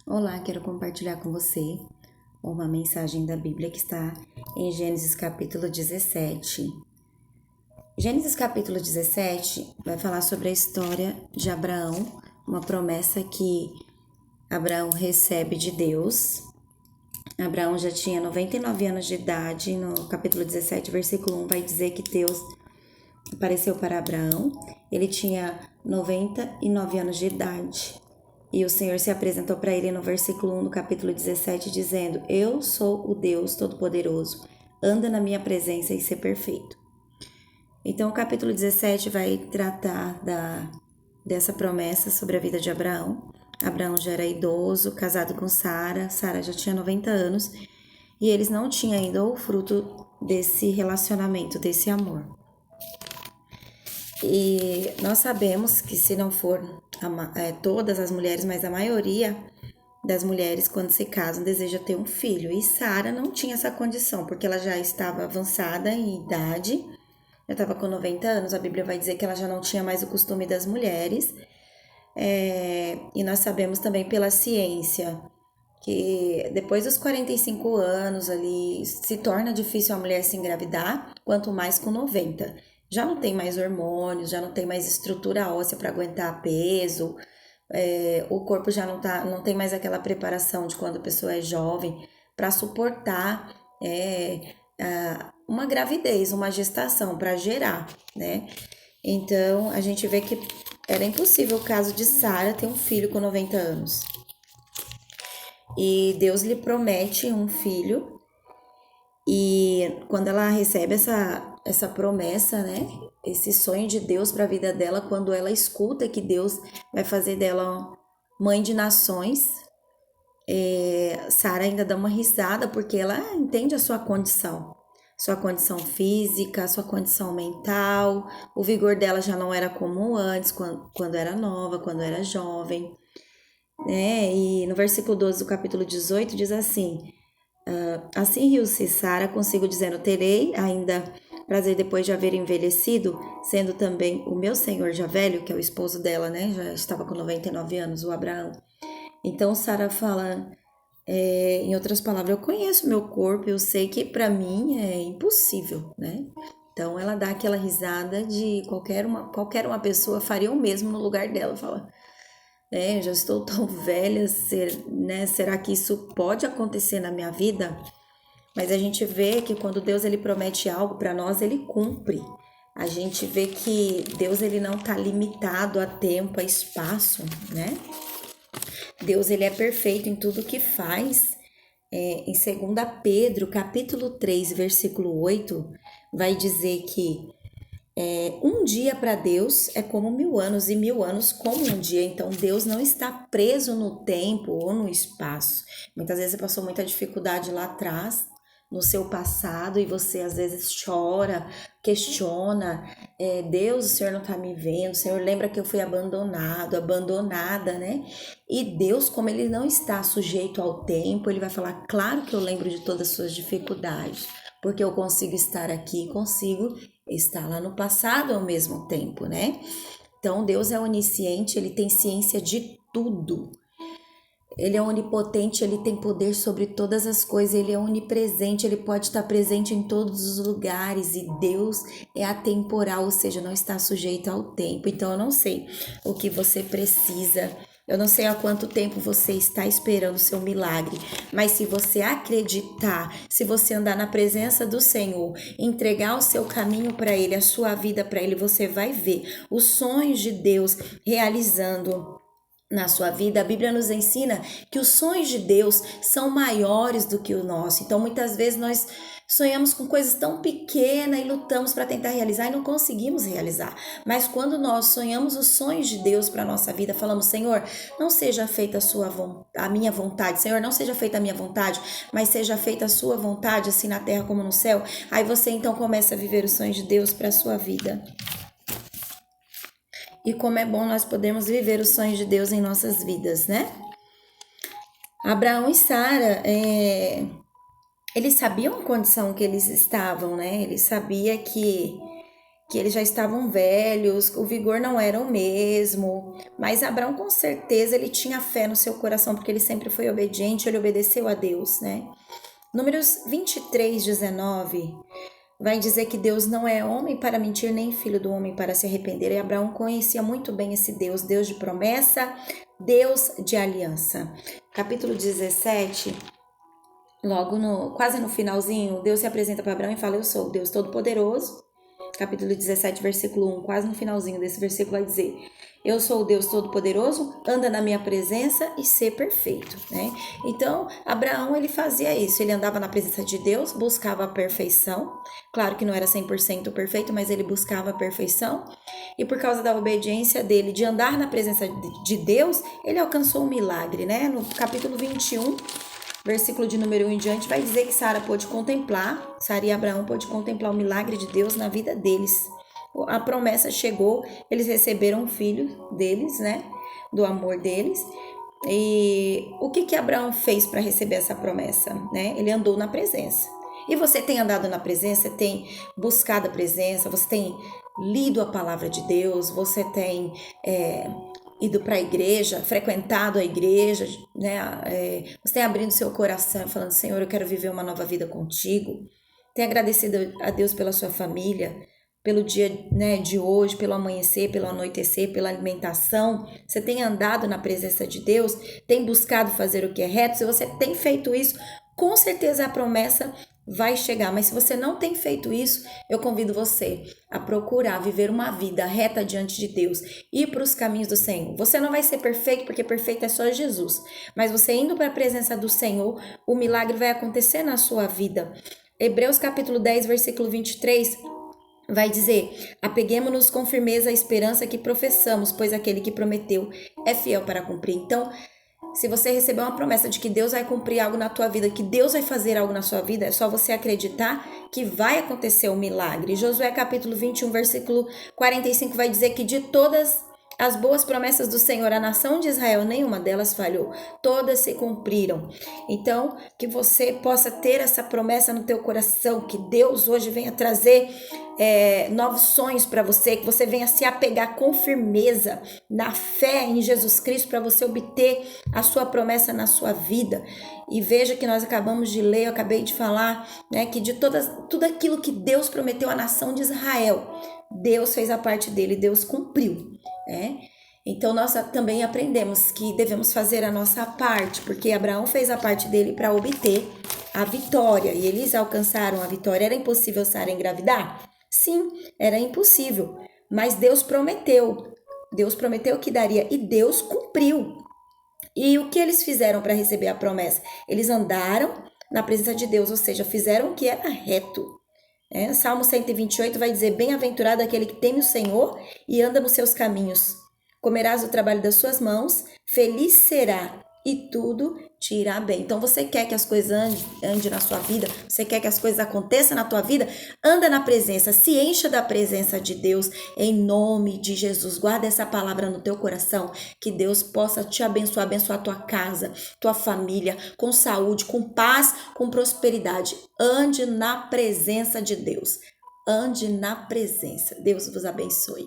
Olá, quero compartilhar com você uma mensagem da Bíblia que está em Gênesis capítulo 17. Gênesis capítulo 17 vai falar sobre a história de Abraão, uma promessa que Abraão recebe de Deus. Abraão já tinha 99 anos de idade. No capítulo 17, versículo 1, vai dizer que Deus apareceu para Abraão. Ele tinha 99 anos de idade. E o Senhor se apresentou para ele no versículo 1 do capítulo 17, dizendo: Eu sou o Deus Todo-Poderoso, anda na minha presença e ser perfeito. Então, o capítulo 17 vai tratar dessa promessa sobre a vida de Abraão. Abraão já era idoso, casado com Sara. Sara já tinha 90 anos e eles não tinham ainda o fruto desse relacionamento, desse amor. E nós sabemos que se não for todas as mulheres, mas a maioria das mulheres, quando se casam, deseja ter um filho. E Sara não tinha essa condição, porque ela já estava avançada em idade, já estava com 90 anos. A Bíblia vai dizer que ela já não tinha mais o costume das mulheres. E nós sabemos também pela ciência que depois dos 45 anos ali se torna difícil a mulher se engravidar, quanto mais com 90. Já não tem mais hormônios, já não tem mais estrutura óssea para aguentar peso, o corpo já não tem mais aquela preparação de quando a pessoa é jovem para suportar uma gravidez, uma gestação, para gerar, né? Então a gente vê que era impossível o caso de Sara ter um filho com 90 anos. E Deus lhe promete um filho, e quando ela recebe essa promessa, né? Esse sonho de Deus para a vida dela, quando ela escuta que Deus vai fazer dela mãe de nações, Sara ainda dá uma risada porque ela entende a sua condição física, sua condição mental. O vigor dela já não era como antes, quando era nova, quando era jovem, né? E no versículo 12 do capítulo 18 diz assim: assim riu-se Sara consigo, dizendo: terei ainda prazer depois de haver envelhecido, sendo também o meu senhor já velho, que é o esposo dela, né? Já estava com 99 anos, o Abraão. Então Sara fala, em outras palavras, eu conheço meu corpo, eu sei que para mim é impossível, né? Então ela dá aquela risada de qualquer uma pessoa faria o mesmo no lugar dela, fala, já estou tão velha, né? Será que isso pode acontecer na minha vida? Mas a gente vê que quando Deus ele promete algo para nós, ele cumpre. A gente vê que Deus ele não está limitado a tempo, a espaço, né? Deus ele é perfeito em tudo que faz. Em 2 Pedro, capítulo 3, versículo 8, vai dizer que um dia para Deus é como 1000 anos e 1000 anos como um dia. Então Deus não está preso no tempo ou no espaço. Muitas vezes você passou muita dificuldade lá atrás, no seu passado, e você às vezes chora, questiona, Deus, o Senhor não está me vendo, o Senhor lembra que eu fui abandonado, abandonada, né? E Deus, como ele não está sujeito ao tempo, ele vai falar, claro que eu lembro de todas as suas dificuldades, porque eu consigo estar aqui, consigo estar lá no passado ao mesmo tempo, né? Então Deus é onisciente, ele tem ciência de tudo. Ele é onipotente, ele tem poder sobre todas as coisas, ele é onipresente, ele pode estar presente em todos os lugares, e Deus é atemporal, ou seja, não está sujeito ao tempo. Então eu não sei o que você precisa, eu não sei há quanto tempo você está esperando o seu milagre, mas se você acreditar, se você andar na presença do Senhor, entregar o seu caminho para Ele, a sua vida para Ele, você vai ver os sonhos de Deus realizando na sua vida. A Bíblia nos ensina que os sonhos de Deus são maiores do que o nosso. Então, muitas vezes nós sonhamos com coisas tão pequenas e lutamos para tentar realizar e não conseguimos realizar. Mas quando nós sonhamos os sonhos de Deus para a nossa vida, falamos, Senhor, não seja feita a minha vontade, Senhor, não seja feita a minha vontade, mas seja feita a sua vontade, assim na terra como no céu. Aí você então começa a viver os sonhos de Deus para a sua vida. E como é bom nós podermos viver os sonhos de Deus em nossas vidas, né? Abraão e Sara, eles sabiam a condição que eles estavam, né? Eles sabiam que que eles já estavam velhos, o vigor não era o mesmo, mas Abraão com certeza ele tinha fé no seu coração, porque ele sempre foi obediente, ele obedeceu a Deus, né? Números 23, 19, vai dizer que Deus não é homem para mentir, nem filho do homem para se arrepender. E Abraão conhecia muito bem esse Deus, Deus de promessa, Deus de aliança. Capítulo 17, quase no finalzinho, Deus se apresenta para Abraão e fala: eu sou o Deus Todo-Poderoso. Capítulo 17, versículo 1, quase no finalzinho desse versículo vai dizer: eu sou o Deus Todo-Poderoso, anda na minha presença e ser perfeito, né? Então, Abraão, ele fazia isso, ele andava na presença de Deus, buscava a perfeição, claro que não era 100% perfeito, mas ele buscava a perfeição, e por causa da obediência dele, de andar na presença de Deus, ele alcançou um milagre, né? No capítulo 21, versículo de número 1 em diante, vai dizer que Sara e Abraão pôde contemplar o milagre de Deus na vida deles. A promessa chegou, eles receberam um filho deles, né? Do amor deles. E o que Abraão fez para receber essa promessa, né? Ele andou na presença. E você tem andado na presença, tem buscado a presença, você tem lido a palavra de Deus, você tem ido para a igreja, frequentado a igreja, né? Você tem abrindo seu coração, falando: Senhor, eu quero viver uma nova vida contigo. Tem agradecido a Deus pela sua família, pelo dia, né, de hoje, pelo amanhecer, pelo anoitecer, pela alimentação. Você tem andado na presença de Deus, tem buscado fazer o que é reto. Se você tem feito isso, com certeza a promessa vai chegar. Mas se você não tem feito isso, eu convido você a procurar viver uma vida reta diante de Deus, ir para os caminhos do Senhor. Você não vai ser perfeito, porque perfeito é só Jesus, mas você indo para a presença do Senhor, o milagre vai acontecer na sua vida. Hebreus capítulo 10, versículo 23, vai dizer: apeguemo-nos com firmeza à esperança que professamos, pois aquele que prometeu é fiel para cumprir. Então, se você recebeu uma promessa de que Deus vai cumprir algo na tua vida, que Deus vai fazer algo na sua vida, é só você acreditar que vai acontecer um milagre. Josué capítulo 21, versículo 45 vai dizer que de todas as boas promessas do Senhor, a nação de Israel, nenhuma delas falhou, todas se cumpriram. Então, que você possa ter essa promessa no teu coração, que Deus hoje venha trazer novos sonhos para você, que você venha se apegar com firmeza na fé em Jesus Cristo para você obter a sua promessa na sua vida. E veja que nós acabamos de ler, eu acabei de falar, né, que de tudo aquilo que Deus prometeu à nação de Israel, Deus fez a parte dele, Deus cumpriu, né? Então nós também aprendemos que devemos fazer a nossa parte, porque Abraão fez a parte dele para obter a vitória, e eles alcançaram a vitória. Era impossível Sara engravidar? Sim, era impossível, mas Deus prometeu que daria, e Deus cumpriu. E o que eles fizeram para receber a promessa? Eles andaram na presença de Deus, ou seja, fizeram o que era reto. Salmo 128 vai dizer: bem-aventurado aquele que teme o Senhor e anda nos seus caminhos. Comerás do trabalho das suas mãos, feliz será e tudo te irá bem. Então você quer que as coisas andem na sua vida, você quer que as coisas aconteçam na tua vida, anda na presença, se encha da presença de Deus, em nome de Jesus. Guarda essa palavra no teu coração, que Deus possa te abençoar tua casa, tua família, com saúde, com paz, com prosperidade. Ande na presença de Deus, ande na presença. Deus vos abençoe.